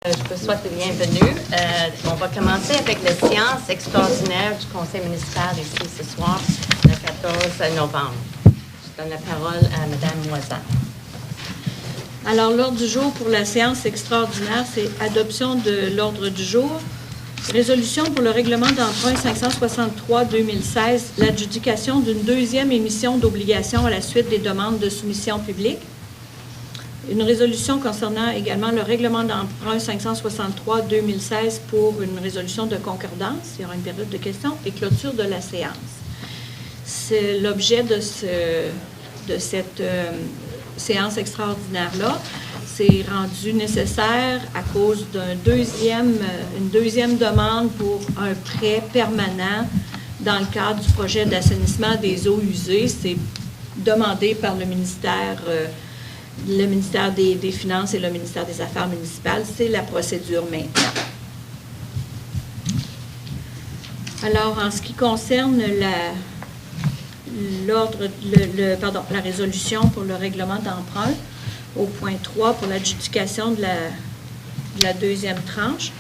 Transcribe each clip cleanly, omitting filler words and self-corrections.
Je vous souhaite la bienvenue. On va commencer avec la séance extraordinaire du Conseil municipal ici ce soir, le 14 novembre. Je donne la parole à Mme Moisan. Alors, l'ordre du jour pour la séance extraordinaire, c'est adoption de l'ordre du jour. Résolution pour le règlement d'emprunt 563-2016, l'adjudication d'une deuxième émission d'obligations à la suite des demandes de soumission publique. Une résolution concernant également le règlement d'emprunt 563-2016 pour une résolution de concordance. Il y aura une période de questions et clôture de la séance. C'est l'objet de cette séance extraordinaire-là. C'est rendu nécessaire à cause d'une deuxième demande pour un prêt permanent dans le cadre du projet d'assainissement des eaux usées. C'est demandé par le ministère des Finances et le ministère des Affaires municipales. C'est la procédure maintenant. Alors, en ce qui concerne la résolution pour le règlement d'emprunt, au point 3 pour l'adjudication de la deuxième tranche,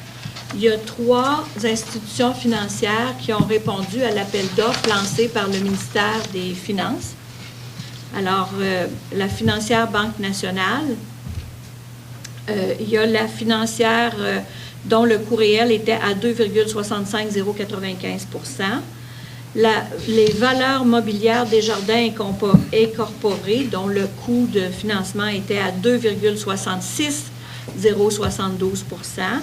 il y a 3 institutions financières qui ont répondu à l'appel d'offres lancé par le ministère des Finances. Alors, la financière Banque nationale, il y a la financière dont le coût réel était à 2,65095 %. Les valeurs mobilières Desjardins incorporées, dont le coût de financement était à 2,66072 %,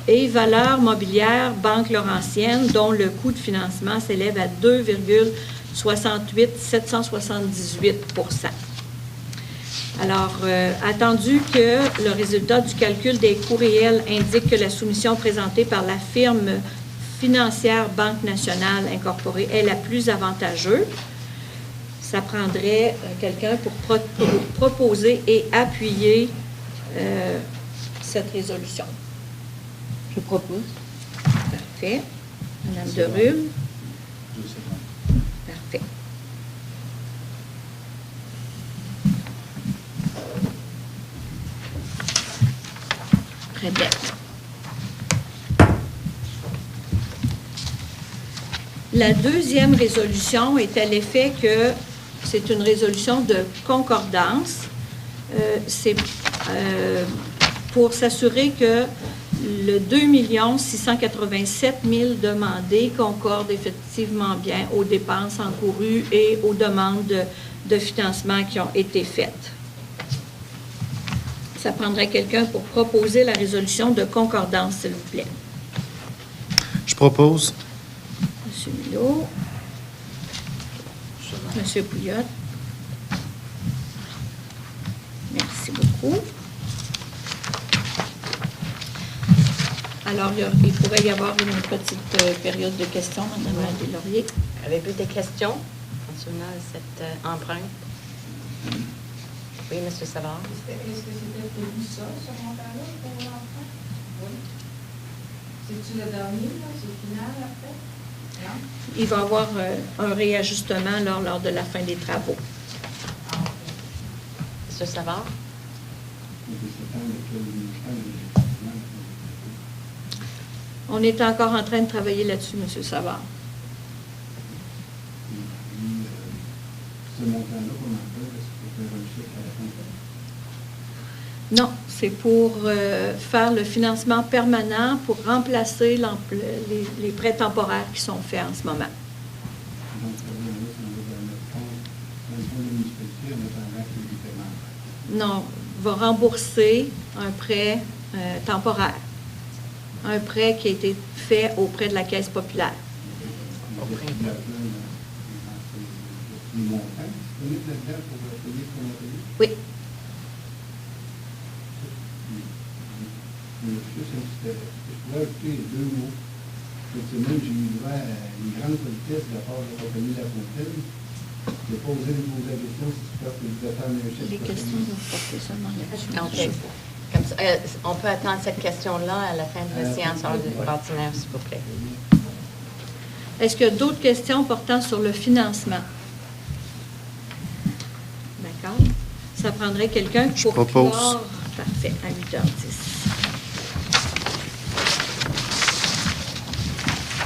et valeurs mobilières Banque Laurentienne, dont le coût de financement s'élève à 2,68778 %. Alors, attendu que le résultat du calcul des coûts réels indique que la soumission présentée par la firme financière Banque nationale incorporée est la plus avantageuse, ça prendrait quelqu'un pour proposer et appuyer cette résolution. Je propose. Parfait. Madame Derube. Parfait. Très bien. La deuxième résolution est à l'effet que c'est une résolution de concordance. C'est pour s'assurer que le 2 687 000 demandés concorde effectivement bien aux dépenses encourues et aux demandes de financement qui ont été faites. Ça prendrait quelqu'un pour proposer la résolution de concordance, s'il vous plaît. Je propose. M. Milot. M. Pouliot. Merci beaucoup. Alors, il pourrait y avoir une petite période de questions, Mme Deslauriers. Avez-vous des questions concernant cet emprunt? Oui, M. Savard. Est-ce que c'était prévu ça, ce montant-là, pour l'emprunt? Oui. C'est-tu le dernier, là? C'est final, après? Non? Il va y avoir un réajustement lors de la fin des travaux. Ah, OK. M. Savard? On est encore en train de travailler là-dessus, M. Savard. Ce montant-là qu'on emprunt, est-ce qu'on peut faire un chèque à la fin? Non, c'est pour faire le financement permanent pour remplacer les prêts temporaires qui sont faits en ce moment. Donc, ça veut dire qu'on va dans notre compte, dans le fonds de municipalité, en attendant qu'il y ait des paiements. Non, va rembourser un prêt temporaire. Un prêt qui a été fait auprès de la Caisse populaire. Les montants disponibles là-dedans pour payer ce qu'on a payé? Oui. Juste un petit je pourrais ajouter 2 mots. Cette semaine, j'ai eu droit à une grande politesse de la part de la compagnie La Fontaine. Je n'ai pas osé lui poser la question si tu peux vous attendre un chèque. Les questions doivent porter seulement là-dessus. OK. Comme ça, on peut attendre cette question-là à la fin de la séance ordinaire, s'il vous plaît. Est-ce qu'il y a d'autres questions portant sur le financement? D'accord. Ça prendrait quelqu'un pour propose. clore. Parfait, à 8h10.